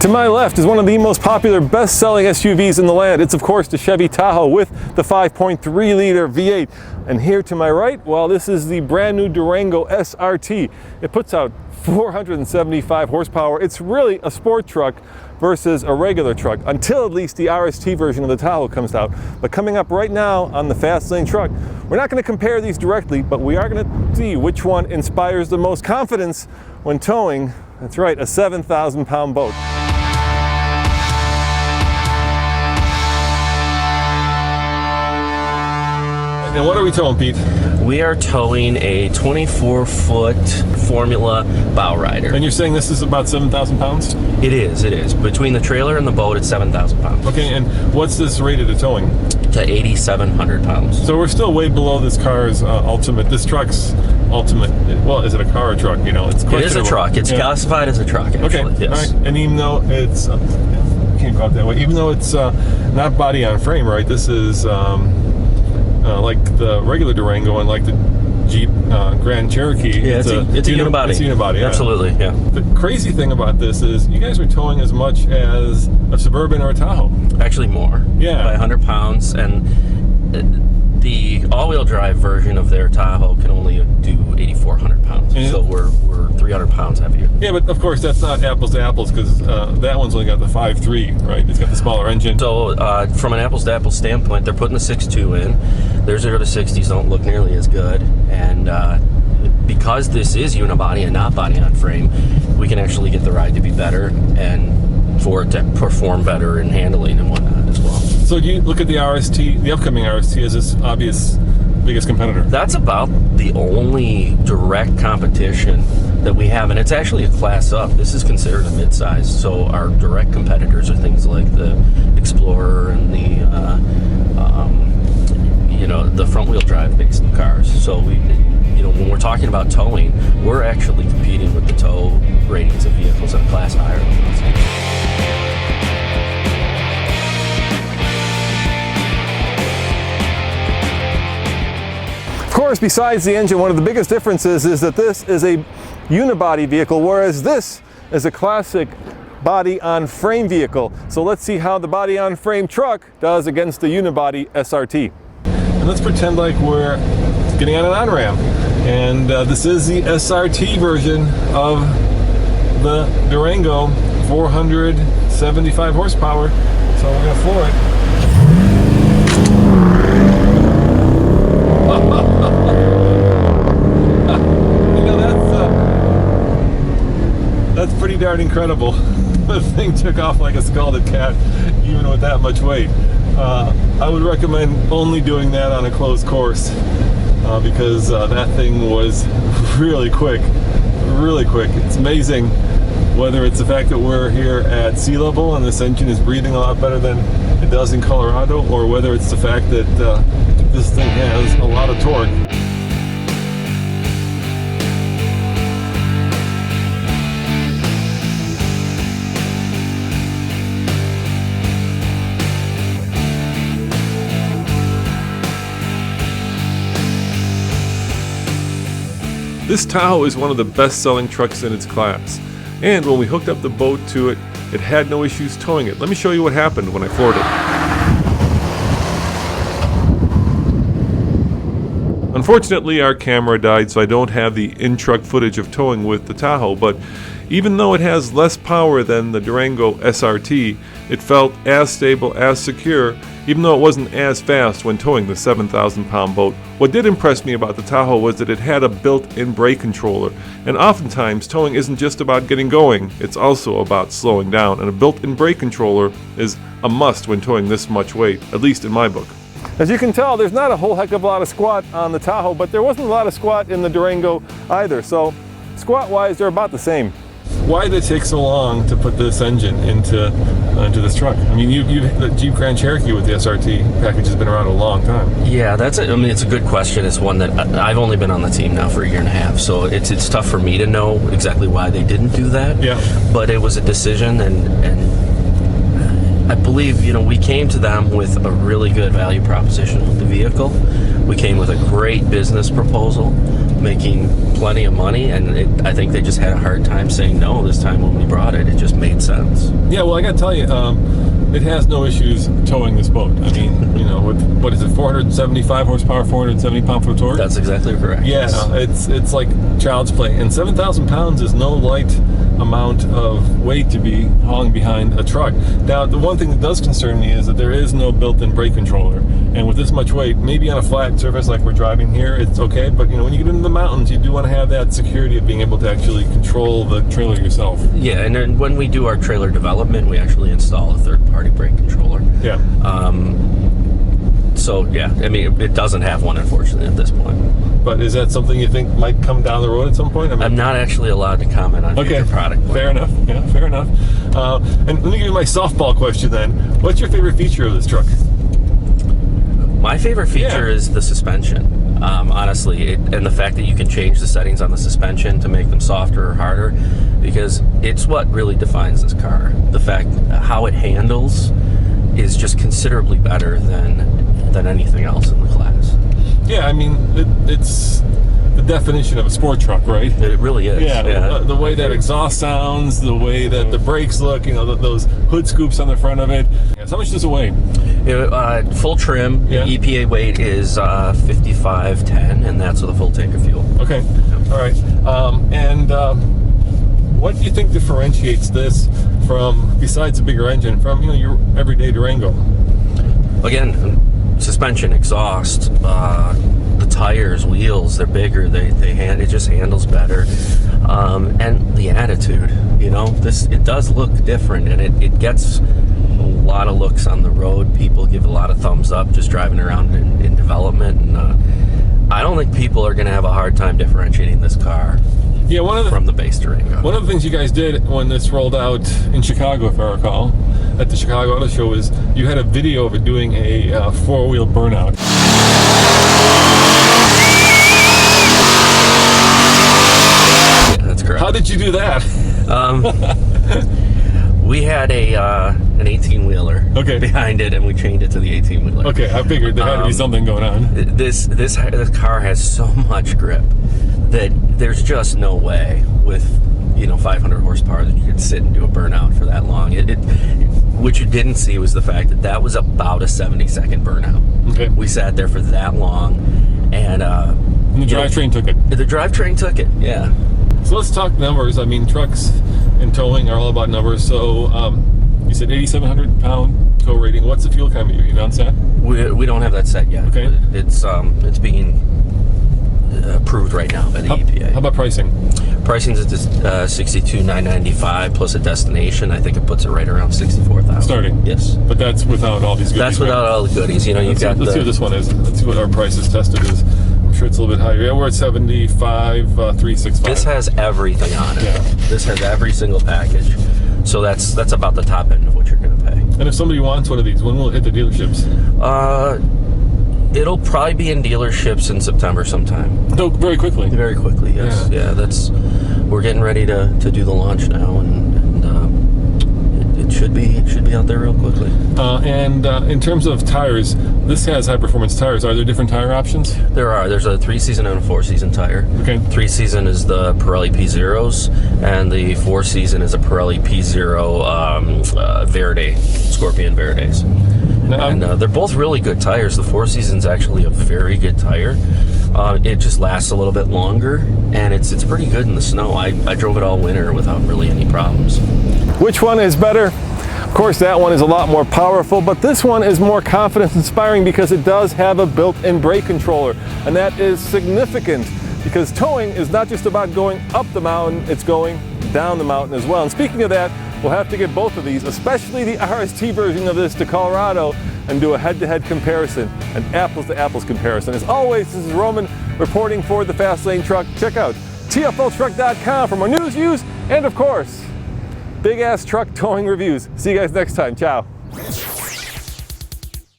To my left is one of the most popular best-selling SUVs in the land. It's of course the Chevy Tahoe with the 5.3-liter V8. And here to my right, well, this is the brand new Durango SRT. It puts out 475 horsepower. It's really a sport truck versus a regular truck, until at least the RST version of the Tahoe comes out. But coming up right now on the Fast Lane truck, we're not going to compare these directly, but we are going to see which one inspires the most confidence when towing, that's right, a 7,000-pound boat. And what are we towing, Pete? We are towing a 24-foot Formula bow rider. And you're saying this is about 7,000 pounds? It is. Between the trailer and the boat, it's 7,000 pounds. Okay, and what's this rated at towing? To 8,700 pounds. So we're still way below this car's ultimate. This truck's ultimate. Well, is it a car or a truck? You know, it's questionable. It is a truck. It's classified as a truck, actually. Okay, yes. all right. And even though it's can't go out that way. Even though it's not body on frame, right? This is like the regular Durango and like the Jeep Grand Cherokee. Yeah, it's a unibody. It's a unibody, yeah. Absolutely, yeah. The crazy thing about this is you guys are towing as much as a Suburban or a Tahoe. Actually more. Yeah. By 100 pounds. And the all-wheel drive version of their Tahoe can only do 8,400 pounds. So we're 300 pounds heavier. Yeah, but of course that's not apples to apples, because that one's only got the 5.3, right? It's got the smaller engine. So from an apples to apples standpoint, they're putting the 6.2 in. Their 0 to 60s don't look nearly as good. And because this is unibody and not body on frame, we can actually get the ride to be better and for it to perform better in handling and whatnot as well. So you look at the RST, the upcoming RST, as this obvious biggest competitor. That's about the only direct competition that we have, and it's actually a class up. This is considered a midsize, so our direct competitors are things like the Explorer and the the front-wheel drive based cars. So we, when we're talking about towing, we're actually competing with the tow ratings of vehicles in a class higher than this. Of course, besides the engine, one of the biggest differences is that this is a unibody vehicle, whereas this is a classic body-on-frame vehicle. So let's see how the body-on-frame truck does against the unibody SRT. And let's pretend like we're getting on an on-ramp. And this is the SRT version of the Durango, 475 horsepower. So we're going to floor it. That's pretty darn incredible. The thing took off like a scalded cat, even with that much weight. I would recommend only doing that on a closed course because that thing was really quick, really quick. It's amazing, whether it's the fact that we're here at sea level and this engine is breathing a lot better than it does in Colorado, or whether it's the fact that this thing has a lot of torque. This Tahoe is one of the best-selling trucks in its class, and when we hooked up the boat to it, it had no issues towing it. Let me show you what happened when I floored it. Unfortunately, our camera died, so I don't have the in-truck footage of towing with the Tahoe, but even though it has less power than the Durango SRT, it felt as stable, as secure, even though it wasn't as fast when towing the 7,000-pound boat. What did impress me about the Tahoe was that it had a built-in brake controller, and oftentimes towing isn't just about getting going, it's also about slowing down, and a built-in brake controller is a must when towing this much weight, at least in my book. As you can tell, there's not a whole heck of a lot of squat on the Tahoe, but there wasn't a lot of squat in the Durango either, so squat-wise, they're about the same. Why did it take so long to put this engine into this truck? I mean, the Jeep Grand Cherokee with the SRT package has been around a long time. Yeah, it's a good question. It's one that I've only been on the team now for a year and a half, so it's tough for me to know exactly why they didn't do that. Yeah. But it was a decision, and I believe, we came to them with a really good value proposition with the vehicle. We came with a great business proposal, making plenty of money, and I think they just had a hard time saying no this time when we brought it. It just made sense. Yeah, well, I got to tell you, it has no issues towing this boat. I mean, with, what is it, 475 horsepower, 470 pound-foot of torque? That's exactly correct. Yeah, it's like child's play. And 7,000 pounds is no light amount of weight to be hauling behind a truck. Now, the one thing that does concern me is that there is no built-in brake controller. And with this much weight, maybe on a flat surface like we're driving here, it's okay. But when you get into the mountains, you do want to have that security of being able to actually control the trailer yourself. Yeah, and then when we do our trailer development, we actually install a third-party brake controller. Yeah. So yeah, I mean, it doesn't have one, unfortunately, at this point. But is that something you think might come down the road at some point? I'm not actually allowed to comment on future product. Fair enough. Yeah, fair enough. And let me give you my softball question then. What's your favorite feature of this truck? My favorite feature is the suspension. Honestly, and the fact that you can change the settings on the suspension to make them softer or harder, because it's what really defines this car. The fact how it handles is just considerably better than anything else in the class. Yeah, I mean, it's the definition of a sport truck, right? It really is. Yeah, the way that exhaust sounds, the way that the brakes look, those hood scoops on the front of it. Yeah, so how much does it weigh? Full trim, the EPA weight is 5510, and that's with a full tank of fuel. Okay, all right. What do you think differentiates this from, besides a bigger engine, from your everyday Durango? Again, suspension, exhaust, the tires, wheels, they're bigger, it just handles better, and the attitude, it does look different, and it gets a lot of looks on the road. People give a lot of thumbs up just driving around in development, and I don't think people are going to have a hard time differentiating this car from the base Durango. One of the things you guys did when this rolled out in Chicago, if I recall, at the Chicago Auto Show, is you had a video of it doing a four-wheel burnout. Yeah, that's correct. How did you do that? We had an 18-wheeler behind it, and we chained it to the 18-wheeler. Okay, I figured there had to be something going on. This car has so much grip that there's just no way with 500 horsepower that you could sit and do a burnout for that long. What you didn't see was the fact that was about a 70-second burnout. Okay. We sat there for that long, and the drivetrain took it. The drivetrain took it. Yeah. So let's talk numbers. I mean, trucks and towing are all about numbers. So you said 8,700 pound tow rating. What's the fuel economy? You announced that? We don't have that set yet. Okay. It's being approved right now by the EPA. How about pricing? Pricing's at $62,995 plus a destination. I think it puts it right around $64,000. Starting? Yes. But that's without all these goodies. That's without all the goodies. Let's see what this one is. Let's see what our prices tested is. I'm sure it's a little bit higher. Yeah, we're at 75,365. This has everything on it. Yeah. This has every single package. So that's about the top end of what you're going to pay. And if somebody wants one of these, when will it hit the dealerships? It'll probably be in dealerships in September sometime. No, very quickly. Very quickly, yes. Yeah, we're getting ready to do the launch now, and it should be out there real quickly. In terms of tires, this has high performance tires. Are there different tire options? There are. There's a 3-season and a 4-season tire. Okay. 3-season is the Pirelli P0s, and the 4-season is a Pirelli P0 Verde, Scorpion Verdes. And they're both really good tires. The 4-season's actually a very good tire. It just lasts a little bit longer, and it's pretty good in the snow. I drove it all winter without really any problems. Which one is better? Of course, that one is a lot more powerful, but this one is more confidence-inspiring because it does have a built-in brake controller, and that is significant because towing is not just about going up the mountain, it's going down the mountain as well. And speaking of that, we'll have to get both of these, especially the RST version of this, to Colorado and do a head-to-head comparison, an apples-to-apples comparison. As always, this is Roman reporting for the Fast Lane Truck. Check out tfltruck.com for more news, views, and of course, big-ass truck towing reviews. See you guys next time. Ciao.